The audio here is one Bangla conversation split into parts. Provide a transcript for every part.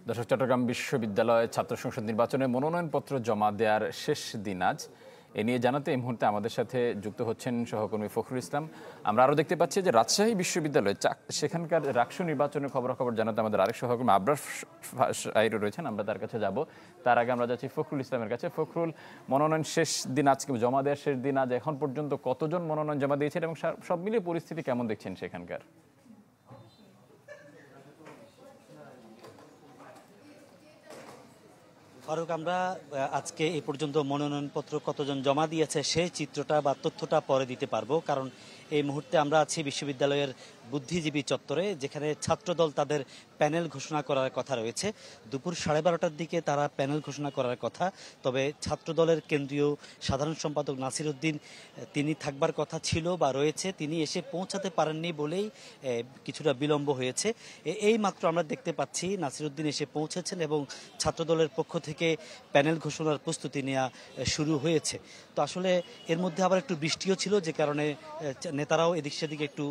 দর্শক, চট্টগ্রাম বিশ্ববিদ্যালয় ছাত্র সংসদ নির্বাচনে মনোনয়নপত্র জমা দেওয়ার শেষ দিন আজ। এ নিয়ে জানাতে এই মুহূর্তে আমাদের সাথে যুক্ত হচ্ছেন সহকর্মী ফখরুল ইসলাম। আমরা আরও দেখতে পাচ্ছি যে রাজশাহী বিশ্ববিদ্যালয়ে সেখানকার রাকসু নির্বাচনের খবরাখবর জানাতে আমাদের আরেক সহকর্মী আবরার সাইর রয়েছেন, আমরা তার কাছে যাব। তার আগে আমরা যাচ্ছি ফখরুল ইসলামের কাছে। ফখরুল, মনোনয়ন শেষ দিন আজকে, জমা দেওয়ার শেষ দিন আজ, এখন পর্যন্ত কতজন মনোনয়ন জমা দিয়েছেন এবং সব মিলিয়ে পরিস্থিতি কেমন দেখছেন সেখানকার? ফারুক, আমরা আজকে এই পর্যন্ত মনোনয়নপত্র কতজন জমা দিয়েছে সেই চিত্রটা বা তথ্যটা পরে দিতে পারবো, কারণ এই মুহূর্তে আমরা আছি বিশ্ববিদ্যালয়ের বুদ্ধিজীবী চত্বরে, যেখানে ছাত্রদল তাদের প্যানেল ঘোষণা করার কথা রয়েছে। দুপুর 12:30টার দিকে তারা প্যানেল ঘোষণা করার কথা, তবে ছাত্রদলের কেন্দ্রীয় সাধারণ সম্পাদক নাসির উদ্দিন, তিনি থাকবার কথা ছিল বা রয়েছে, তিনি এসে পৌঁছাতে পারেননি বলেই কিছুটা বিলম্ব হয়েছে। এই মাত্র আমরা দেখতে পাচ্ছি নাসির উদ্দিন এসে পৌঁছেছেন এবং ছাত্রদলের পক্ষ থেকে প্যানেল ঘোষণার প্রস্তুতি নেওয়া শুরু হয়েছে। তো আসলে এর মধ্যে আবার একটু বৃষ্টিও ছিল, যে কারণে নেতারাও এদিক সেদিকে একটু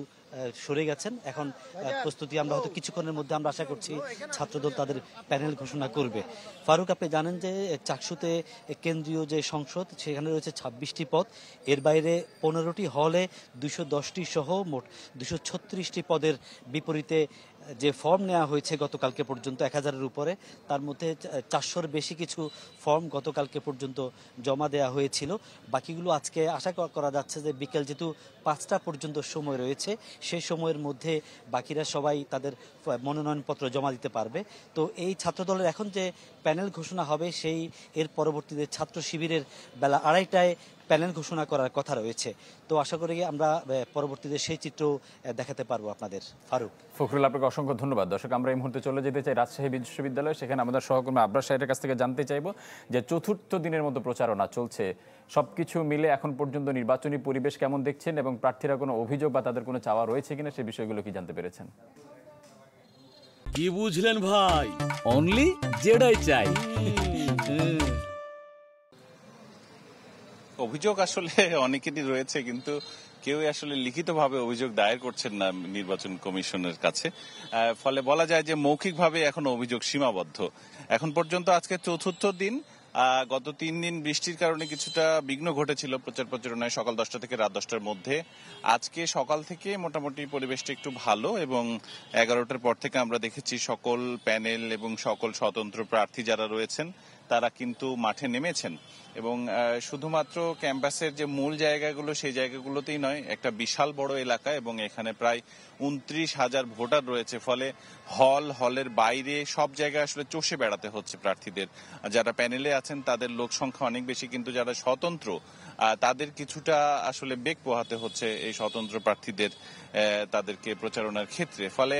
সরে গেছেন। এখন প্রস্তুতি আমরা হয়তো কিছুক্ষণের মধ্যে আমরা আশা করছি ছাত্রদল তাদের প্যানেল ঘোষণা করবে। ফারুক, আপনি জানেন যে চাকসুতে কেন্দ্রীয় যে সংসদ, সেখানে রয়েছে 26টি পদ। এর বাইরে 15টি হলে 210টি সহ মোট 236টি পদের বিপরীতে যে ফর্ম নেওয়া হয়েছে গতকালকে পর্যন্ত 1000-এর উপরে, তার মধ্যে 400-র বেশি কিছু ফর্ম গতকালকে পর্যন্ত জমা দেওয়া হয়েছিল। বাকিগুলো আজকে আশা করা যাচ্ছে যে বিকেল যেহেতু 5টা পর্যন্ত সময় রয়েছে, সেই সময়ের মধ্যে বাকিরা সবাই তাদের মনোনয়নপত্র জমা দিতে পারবে। তো এই ছাত্রদলের এখন যে প্যানেল ঘোষণা হবে, সেই এর পরবর্তীতে ছাত্র শিবিরের বেলা 2:30টায় প্যানেল ঘোষণা করার কথা রয়েছে। তো আশা করি আমরা পরবর্তীতে সেই চিত্র দেখাতে পারবো আপনাদের। ফারুক, ফখরুল, আপনাকে অসংখ্য ধন্যবাদ। দর্শক, আমরা এই মুহূর্তে চলে যেতে চাই রাজশাহী বিশ্ববিদ্যালয়। সেখানে আমাদের সহকর্মী আবরার সাহেবের কাছ থেকে জানতে চাইব যে চতুর্থ দিনের মতো প্রচারণা চলছে, সবকিছু মিলে এখন পর্যন্ত নির্বাচনী পরিবেশ কেমন দেখছেন এবং প্রার্থীরা কোনো অভিযোগ বা তাদের কোনো চাওয়া রয়েছে কিনা সেই বিষয়গুলো কি জানতে পেরেছেন? কি বুঝলেন ভাই? অনলি যেটাই চাই। অভিযোগ আসলে অনেকেরই রয়েছে, কিন্তু কেউ আসলে লিখিতভাবে অভিযোগ দায়ের করছেন না নির্বাচন কমিশনের কাছে। ফলে বলা যায় যে মৌখিকভাবে এখন অভিযোগ সীমাবদ্ধ। এখন পর্যন্ত আজকে চতুর্থ দিন। গত 3 দিন বৃষ্টির কারণে কিছুটা বিঘ্ন ঘটেছিল প্রচার প্রচারণায় সকাল 10টা থেকে রাত 10টার মধ্যে। আজকে সকাল থেকে মোটামুটি পরিবেশটা একটু ভালো এবং 11টার পর থেকে আমরা দেখেছি সকল প্যানেল এবং সকল স্বতন্ত্র প্রার্থী যারা রয়েছেন তারা কিন্তু মাঠে নেমেছেন। এবং শুধুমাত্র ক্যাম্পাসের যে মূল জায়গাগুলো সেই জায়গাগুলোতেই নয়, একটা বিশাল বড় এলাকা এবং এখানে প্রায় 29,000 ভোটার রয়েছে। ফলে হলের বাইরে সব জায়গায় আসলে চষে বেড়াতে হচ্ছে প্রার্থীদের। যারা প্যানেলে আছেন তাদের লোক সংখ্যা অনেক বেশি, কিন্তু যারা স্বতন্ত্র তাদের কিছুটা আসলে বেগ পোহাতে হচ্ছে এই স্বতন্ত্র প্রার্থীদের তাদেরকে প্রচারণার ক্ষেত্রে। ফলে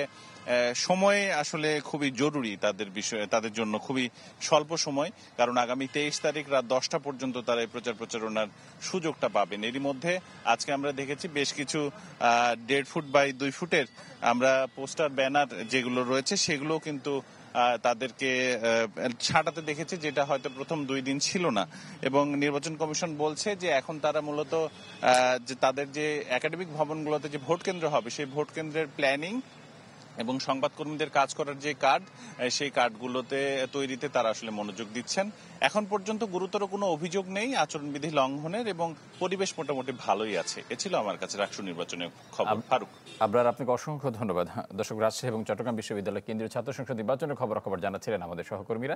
সময় আসলে খুবই জরুরি তাদের বিষয়ে, তাদের জন্য খুবই স্বল্প সময়, কারণ আগামী 23 তারিখ রাত 10টা পর্যন্ত তারা এই প্রচারণার সুযোগটা পাবেন। এরই মধ্যে আজকে আমরা দেখেছি বেশ কিছু 1.5 ফুট বাই 2 ফুটের আমরা পোস্টার ব্যানার যেগুলো রয়েছে সেগুলো কিন্তু তাদেরকে ছাঁটাতে দেখেছি, যেটা হয়তো প্রথম 2 দিন ছিল না। এবং নির্বাচন কমিশন বলছে যে এখন তারা মূলত যে তাদের যে একাডেমিক ভবনগুলোতে যে ভোট কেন্দ্র হবে সেই ভোট কেন্দ্রের প্ল্যানিং এবং সংবাদকর্মীদের কাজ করার যে কার্ড, সেই কার্ডগুলোতে তৈরিতে তারা আসলে মনোযোগ দিচ্ছেন। এখন পর্যন্ত গুরুতর কোনো অভিযোগ নেই আচরণবিধি লঙ্ঘনের এবং পরিবেশ মোটামুটি ভালোই আছে। এ ছিল আমার কাছে রাকসু নির্বাচনের খবর। ফারুক, আবরার, আপনাকে অসংখ্য ধন্যবাদ। দর্শক, রাজশাহী এবং চট্টগ্রাম বিশ্ববিদ্যালয় কেন্দ্রীয় ছাত্র সংসদ নির্বাচনের খবর জানাচ্ছিলেন আমাদের সহকর্মীরা।